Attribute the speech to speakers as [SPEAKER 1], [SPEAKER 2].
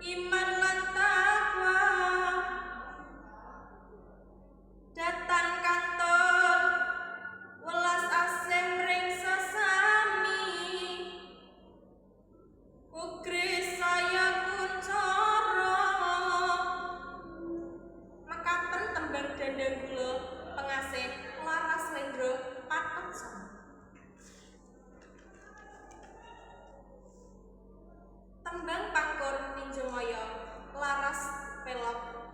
[SPEAKER 1] iman lan takwa datan kantun welas asih mring sesami ukri saya kuncara mekaten tembang dendeng kula pengasih Laras Lendro Patet Sono. Tembang pangkur Tinjomaya Laras Pelok